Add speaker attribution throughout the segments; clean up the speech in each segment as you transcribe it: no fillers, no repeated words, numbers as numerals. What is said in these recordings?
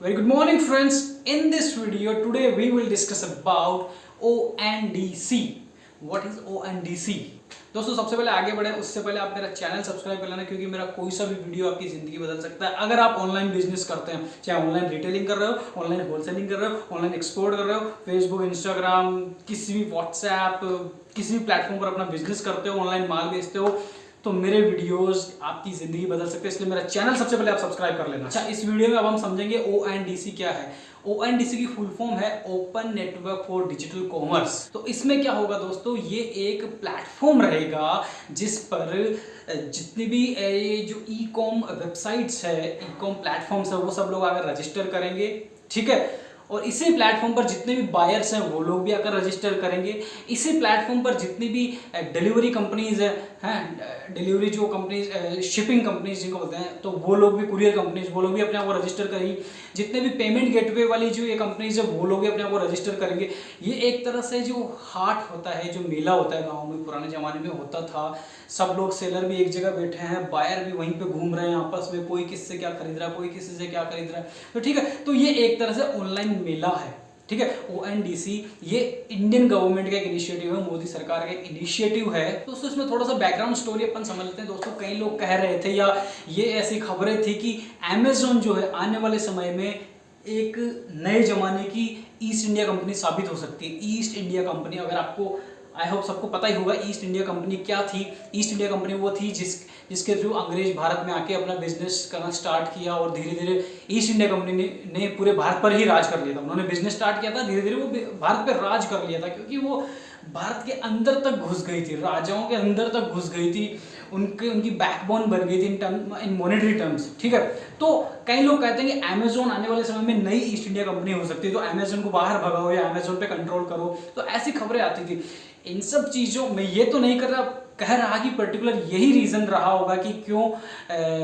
Speaker 1: Very good morning, friends. In this video, today we will discuss about ONDC. What is ONDC? दोस्तों सबसे पहले आगे बढ़े उससे पहले आप मेरा चैनल सब्सक्राइब कर लेना, क्योंकि मेरा कोई सा भी वीडियो आपकी ज़िंदगी बदल सकता है। अगर आप ऑनलाइन बिजनेस करते हैं, चाहे ऑनलाइन रिटेलिंग कर रहे हो, ऑनलाइन होलसेलिंग कर रहे हो, ऑनलाइन एक्सपोर्ट कर रहे हो, फेसबुक, इंस्टाग्राम, किसी भी व्हाट्सएप, किसी भी प्लेटफॉर्म पर अपना बिजनेस करते हो, ऑनलाइन माल बेचते हो, तो मेरे वीडियोस आपकी ज़िंदगी बदल सकते हैं। इसलिए मेरा चैनल सबसे पहले आप सब्सक्राइब कर लेना। अच्छा, इस वीडियो में अब हम समझेंगे ONDC क्या है। ONDC की फुल फॉर्म है open network for digital commerce. तो इसमें क्या होगा दोस्तों, ये एक प्लेटफॉर्म रहेगा जिस पर जितनी भी ये जो ई कॉम वेबसाइट्स है, ई कॉम प्लेटफॉर्म्स है, वो सब लोग आकर रजिस्टर करेंगे। ठीक है, और इसी प्लेटफॉर्म पर जितने भी बायर्स हैं वो लोग भी आकर रजिस्टर करेंगे। इसी प्लेटफॉर्म पर जितनी भी डिलीवरी कंपनीज हैं, डिलीवरी जो कंपनीज, शिपिंग कंपनीज जिनको बोलते हैं, तो वो लोग भी, कुरियर कंपनीज, वो लोग भी अपने आप को रजिस्टर करेंगी। जितने भी पेमेंट गेटवे वाली जो ये कंपनीज है वो लोग भी अपने आप को रजिस्टर करेंगे। ये एक तरह से जो हाट होता है, जो मेला होता है गाँव में, पुराने ज़माने में होता था। सब लोग, सेलर भी एक जगह बैठे हैं, बायर भी वहीं पे घूम रहे हैं आपस में, कोई किससे क्या खरीद रहा है, कोई किसी से क्या खरीद रहा है। तो ठीक है, तो ये एक तरह से ऑनलाइन मेला है। ठीक है, ONDC ये इंडियन गवर्नमेंट का एक इनिशिएटिव है, मोदी सरकार का एक इनिशिएटिव है। तो इसमें थोड़ा सा बैकग्राउंड स्टोरी अपन समझ लेते हैं दोस्तों। कई लोग कह रहे थे, या ये ऐसी खबरें थी कि अमेजोन जो है आने वाले समय में एक नए जमाने की ईस्ट इंडिया कंपनी साबित हो सकती है। ईस्ट इंडिया कंपनी, अगर आपको, आई होप सबको पता ही होगा ईस्ट इंडिया कंपनी क्या थी। ईस्ट इंडिया कंपनी वो थी जिसके थ्रू अंग्रेज भारत में आके अपना बिजनेस करना स्टार्ट किया, और धीरे धीरे ईस्ट इंडिया कंपनी ने पूरे भारत पर ही राज कर लिया था। उन्होंने बिजनेस स्टार्ट किया था, धीरे धीरे वो भारत पर राज कर लिया था, क्योंकि वो भारत के अंदर तक घुस गई थी, राजाओं के अंदर तक घुस गई थी, उनकी बैकबोन बन गई थी इन मॉनेटरी टर्म्स। ठीक है, तो कई लोग कहते हैं कि अमेजोन आने वाले समय में नई ईस्ट इंडिया कंपनी हो सकती है, तो अमेजोन को बाहर भगाओ या अमेजोन पे कंट्रोल करो, तो ऐसी खबरें आती थी। इन सब चीज़ों में ये तो नहीं कह रहा कि पर्टिकुलर यही रीज़न रहा होगा कि क्यों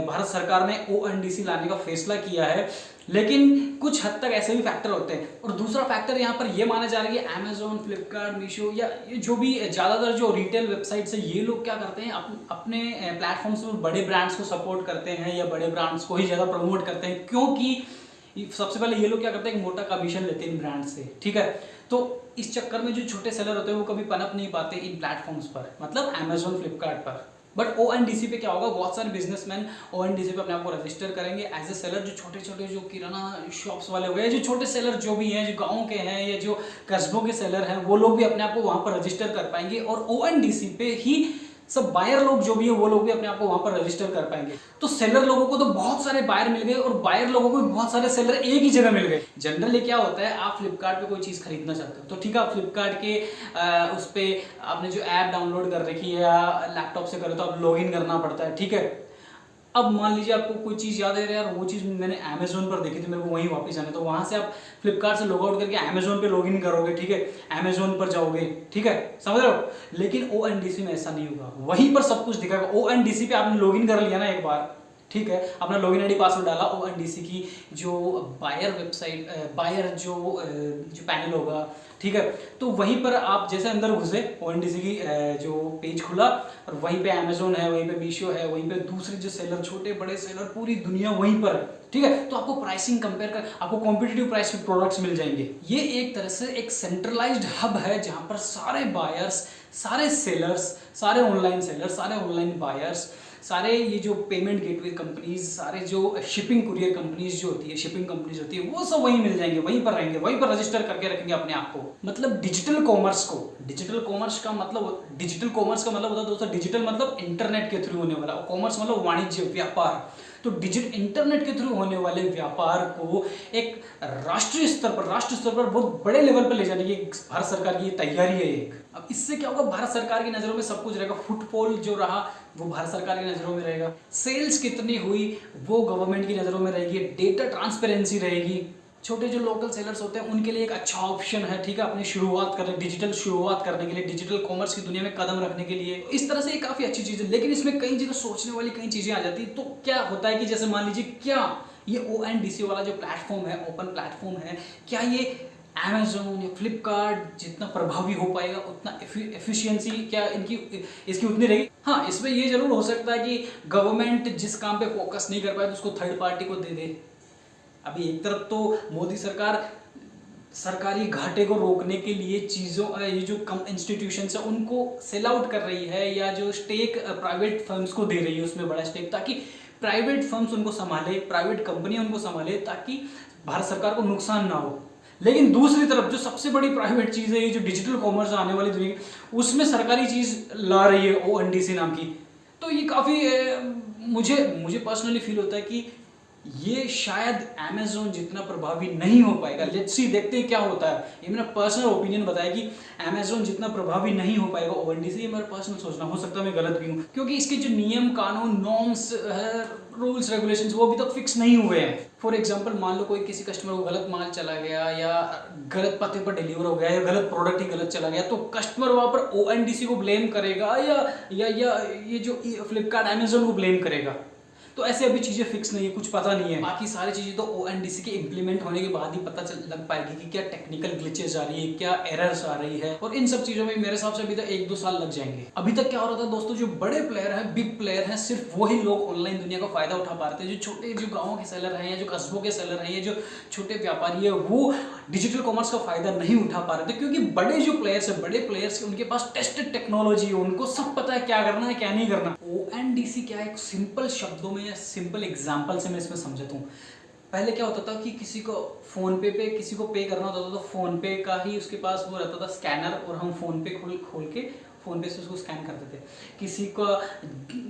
Speaker 1: भारत सरकार ने ONDC लाने का फैसला किया है, लेकिन कुछ हद तक ऐसे भी फैक्टर होते हैं। और दूसरा फैक्टर यहाँ पर ये माना जा रहा है कि अमेजोन, फ्लिपकार्ट, मीशो या जो भी ज़्यादातर जो रिटेल वेबसाइट्स है, ये लोग क्या करते हैं, अपने प्लेटफॉर्म्स पर बड़े ब्रांड्स को सपोर्ट करते हैं या बड़े ब्रांड्स को ही ज़्यादा प्रमोट करते हैं, क्योंकि सबसे पहले ये लोग क्या करते हैं, एक मोटा कमीशन लेते हैं इन ब्रांड से। ठीक है, तो इस चक्कर में जो छोटे सेलर होते हैं वो कभी पनप नहीं पाते इन प्लेटफॉर्म्स पर, मतलब अमेजोन, फ्लिपकार्ट पर। बट ONDC पे क्या होगा, बहुत सारे बिजनेसमैन ONDC पे अपने आप को रजिस्टर करेंगे एज ए सेलर। जो छोटे छोटे जो किराना शॉप्स वाले हो गए, जो छोटे सेलर जो भी हैं, जो गाँव के हैं या जो कस्बों के सेलर हैं, वो लोग भी अपने आप को वहाँ पर रजिस्टर कर पाएंगे, और ONDC पे ही सब बायर लोग जो भी है वो लोग भी अपने आप को वहां पर रजिस्टर कर पाएंगे। तो सेलर लोगों को तो बहुत सारे बायर मिल गए, और बायर लोगों को भी बहुत सारे सेलर एक ही जगह मिल गए। जनरली क्या होता है, आप फ्लिपकार्ट पे कोई चीज़ खरीदना चाहते हो, तो ठीक है, आप फ्लिपकार्ट के उस पर आपने जो ऐप डाउनलोड कर रखी है या लैपटॉप से करो तो आप लॉगिन करना पड़ता है। ठीक है, अब मान लीजिए आपको कोई चीज़ याद है, यार वो चीज़ मैंने अमेजोन पर देखी थी, मेरे को वहीं वापस आना, तो वहाँ से आप फ्लिपकार्ट से लॉग आउट करके अमेजोन पे लॉगिन करोगे। ठीक है, अमेजोन पर जाओगे। ठीक है, समझ रहे हो। लेकिन ONDC में ऐसा नहीं होगा, वहीं पर सब कुछ दिखाएगा। ONDC पे आपने लॉगिन कर लिया ना एक बार, ठीक है, अपना लॉगिन ID पासवर्ड डाला, ONDC की जो बायर वेबसाइट, बायर जो पैनल होगा, ठीक है, तो वहीं पर आप जैसे अंदर घुसे, ONDC की जो पेज खुला, और वहीं पे अमेजोन है, वहीं पे मीशो है, वहीं पे दूसरे जो सेलर, छोटे बड़े सेलर, पूरी दुनिया वहीं पर है। ठीक है, तो आपको प्राइसिंग कंपेयर कर, आपको कॉम्पिटिटिव प्राइस पे प्रोडक्ट्स मिल जाएंगे। ये एक तरह से एक सेंट्रलाइज्ड हब है जहां पर सारे बायर्स, सारे सेलर्स, सारे ऑनलाइन सेलर्स, सारे ऑनलाइन बायर्स, सारे ये जो पेमेंट गेटवे कंपनीज, सारे जो शिपिंग कुरियर कंपनीज जो होती है, शिपिंग कंपनीज होती है, वो सब वहीं मिल जाएंगे, वहीं पर रहेंगे, वहीं पर रजिस्टर करके रखेंगे अपने आप को। मतलब डिजिटल कॉमर्स का मतलब होता है दोस्तों, डिजिटल मतलब इंटरनेट के थ्रू होने वाला, कॉमर्स मतलब वाणिज्य, व्यापार। तो इंटरनेट के थ्रू होने वाले व्यापार को एक राष्ट्र स्तर पर बहुत बड़े लेवल पर ले जाने की भारत सरकार की तैयारी है एक। अब इससे क्या होगा, भारत सरकार की नज़रों में सब कुछ रहेगा। फुटफॉल जो रहा वो भारत सरकार की नज़रों में रहेगा, सेल्स कितनी हुई वो गवर्नमेंट की नज़रों में रहेगी, डेटा ट्रांसपेरेंसी रहेगी। छोटे जो लोकल सेलर्स होते हैं उनके लिए एक अच्छा ऑप्शन है। ठीक है, अपनी डिजिटल शुरुआत करने के लिए, डिजिटल कॉमर्स की दुनिया में कदम रखने के लिए, इस तरह से ये काफ़ी अच्छी चीज़ है। लेकिन इसमें कई जगह सोचने वाली कई चीज़ें आ जाती है। तो क्या होता है कि जैसे मान लीजिए, क्या ये ONDC वाला जो प्लेटफॉर्म है, ओपन प्लेटफॉर्म है, क्या ये अमेजोन या फ्लिपकार्ट जितना प्रभावी हो पाएगा, उतना एफिशिएंसी क्या इसकी उतनी रहेगी? हाँ, इसमें ये जरूर हो सकता है कि गवर्नमेंट जिस काम पे फोकस नहीं कर पाए तो उसको थर्ड पार्टी को दे दे। अभी एक तरफ तो मोदी सरकार सरकारी घाटे को रोकने के लिए चीज़ों ये जो कम इंस्टीट्यूशंस है उनको सेल आउट कर रही है, या जो स्टेक प्राइवेट फर्म्स को दे रही है उसमें बड़ा स्टेक, ताकि प्राइवेट फर्म्स उनको संभाले, प्राइवेट कंपनियां उनको संभाले, ताकि भारत सरकार को नुकसान ना हो। लेकिन दूसरी तरफ जो सबसे बड़ी प्राइवेट चीज़ है, ये जो डिजिटल कॉमर्स आने वाली दुनिया की, उसमें सरकारी चीज़ ला रही है ONDC नाम की। तो ये काफ़ी मुझे पर्सनली फील होता है कि ये शायद अमेजोन जितना प्रभावी नहीं हो पाएगा। लेट्स सी, देखते हैं क्या होता है। ये मेरा पर्सनल ओपिनियन बताया कि अमेजोन जितना प्रभावी नहीं हो पाएगा ONDC। ये मेरा पर्सनल सोचना, हो सकता है मैं गलत भी हूँ, क्योंकि इसके जो नियम कानून नॉर्म्स रूल्स रेगुलेशंस वो अभी तक फिक्स नहीं हुए हैं। फॉर एग्जांपल, मान लो कोई किसी कस्टमर को गलत माल चला गया, या गलत पते पर डिलीवर हो गया, या गलत प्रोडक्ट ही गलत चला गया, तो कस्टमर वहाँ पर ONDC को ब्लेम करेगा, या ये जो फ्लिपकार्ट अमेजोन को ब्लेम करेगा। तो ऐसे अभी चीज़ें फिक्स नहीं है, कुछ पता नहीं है। बाकी सारी चीज़ें तो ONDC के इम्प्लीमेंट होने के बाद ही पता लग पाएगी कि क्या टेक्निकल ग्लिचेस आ रही है, क्या एरर्स आ रही है, और इन सब चीज़ों में मेरे हिसाब से अभी तक 1-2 साल लग जाएंगे। अभी तक क्या हो रहा था दोस्तों, जो बड़े प्लेयर हैं, बिग प्लेयर हैं, सिर्फ वही लोग ऑनलाइन दुनिया का फायदा उठा पा रहे थे। जो छोटे जो गाँवों के सेलर हैं, या जो कस्बों के सेलर हैं, या जो छोटे व्यापारी है, वो डिजिटल कॉमर्स का फायदा नहीं उठा पा रहे थे, क्योंकि बड़े जो प्लेयर्स हैं, बड़े प्लेयर्स उनके पास टेस्टेड टेक्नोलॉजी है, उनको सब पता है क्या करना है क्या नहीं करना। ONDC क्या है, एक सिंपल शब्दों में या सिंपल एग्जांपल से मैं इसमें समझाता हूँ। पहले क्या होता था कि किसी को फोन पे किसी को पे करना होता था, तो फोन पे का ही उसके पास वो रहता था स्कैनर, और हम फोन पे खोल के फोन पे से उसको स्कैन करते थे। किसी का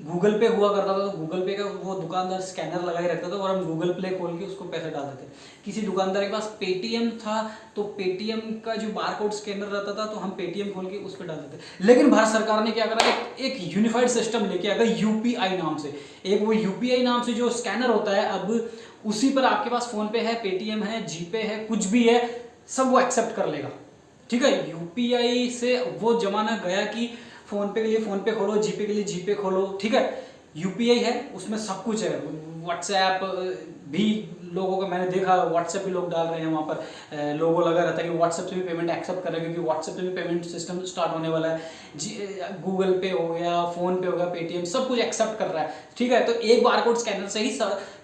Speaker 1: गूगल पे हुआ करता था, तो गूगल पे का वो दुकानदार स्कैनर लगाए रखता था, और हम गूगल पे खोल के उसको पैसे डालते थे। किसी दुकानदार के पास पेटीएम था, तो पेटीएम का जो बारकोड स्कैनर रहता था, तो हम पेटीएम खोल के उस पर डालते थे। लेकिन भारत सरकार ने क्या करा, एक यूनिफाइड सिस्टम लेके आ गया UPI नाम से। एक वो UPI नाम से जो स्कैनर होता है, अब उसी पर आपके पास फोन पे है, पेटीएम है, जीपे है, कुछ भी है, सब वो एक्सेप्ट कर लेगा। ठीक है, UPI से वो जमाना गया कि फोन पे के लिए फोन पे खोलो, जीपे के लिए जीपे खोलो। ठीक है, UPI है, उसमें सब कुछ है। व्हाट्सएप भी लोगों का मैंने देखा, व्हाट्सएप भी लोग डाल रहे हैं, वहाँ पर लोगो लगा रहता है कि व्हाट्सएप से भी पेमेंट एक्सेप्ट कर रहे हैं, क्योंकि व्हाट्सएप से भी पेमेंट सिस्टम स्टार्ट होने वाला है। गूगल पे हो गया, फोन पे हो गया, पेटीएम, सब कुछ एक्सेप्ट कर रहा है। ठीक है, तो एक बारकोड स्कैनर से ही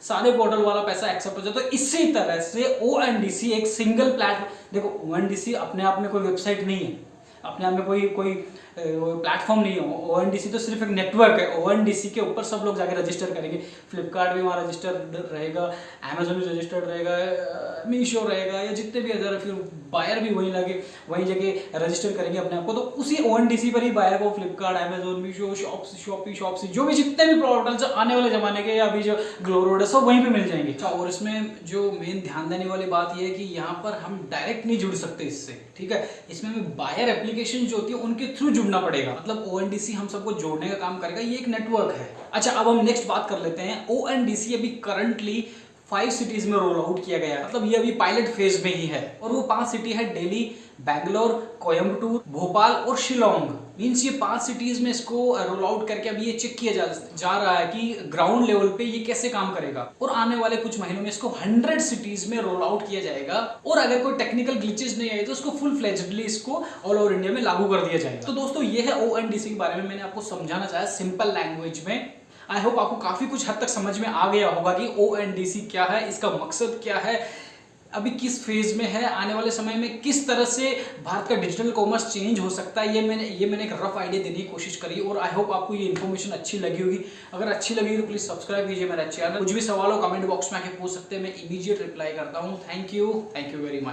Speaker 1: सारे पोर्टल वाला पैसा एक्सेप्ट हो जाए। तो इसी तरह से ONDC एक सिंगल प्लेटफॉर्म, देखो ONDC अपने आप में कोई वेबसाइट नहीं है, अपने आप में कोई प्लेटफॉर्म नहीं है। ONDC तो सिर्फ एक नेटवर्क है। ONDC के ऊपर सब लोग जाके रजिस्टर करेंगे। फ्लिपकार्ट भी वहाँ रजिस्टर्ड रहेगा, अमेजोन भी रजिस्टर्ड रहेगा, मीशो रहेगा, या जितने भी अदर, फिर बायर भी वहीं जगह रजिस्टर करेंगे अपने आप को। तो उसी ONDC पर ही बायर को फ्लिपकार्ट, अमेजोन, मीशो, शॉपसी जो भी जितने भी पोर्टल्स आने वाले जमाने के, या अभी जो ग्लो रोड है, सब वहीं पर मिल जाएंगे। और इसमें जो मेन ध्यान देने वाली बात यह है कि यहाँ पर हम डायरेक्ट नहीं जुड़ सकते इससे। ठीक है, इसमें हमें बायर एप्लीकेशन जो होती है उनके थ्रू जुड़ना पड़ेगा। मतलब ONDC हम सबको जोड़ने का काम करेगा, ये एक नेटवर्क है। अच्छा, अब हम नेक्स्ट बात कर लेते हैं। ONDC अभी करंटली 5 सिटीज में रोल आउट किया गया है। मतलब ये अभी पायलट फेज में ही है, और वो 5 सिटी है दिल्ली, बैंगलोर, कोयम्बटूर, भोपाल और शिलोंग। मीन्स ये 5 सिटीज में इसको रोल आउट करके अभी ये चेक किया जा रहा है कि ग्राउंड लेवल पे ये कैसे काम करेगा, और आने वाले कुछ महीनों में इसको 100 सिटीज में रोल आउट किया जाएगा। और अगर कोई टेक्निकल ग्लिचेस नहीं आए तो उसको फुल फ्लेज्डली इसको ऑल ओवर इंडिया में लागू कर दिया जाएगा। तो दोस्तों, ये है ONDC के बारे में मैंने आपको समझाना चाहा सिंपल लैंग्वेज में। आई होप आपको काफी कुछ हद तक समझ में आ गया होगा कि ONDC क्या है, इसका मकसद क्या है, अभी किस फेज में है, आने वाले समय में किस तरह से भारत का डिजिटल कॉमर्स चेंज हो सकता है। ये मैंने एक रफ आइडिया देने की कोशिश करी, और आई होप आपको ये इन्फॉर्मेशन अच्छी लगी होगी। अगर अच्छी लगी तो प्लीज सब्सक्राइब कीजिए मेरा चैनल। कुछ भी सवाल हो कमेंट बॉक्स में आके पूछ सकते हैं, मैं इमीडिएट रिप्लाई करता हूँ। Thank you very much.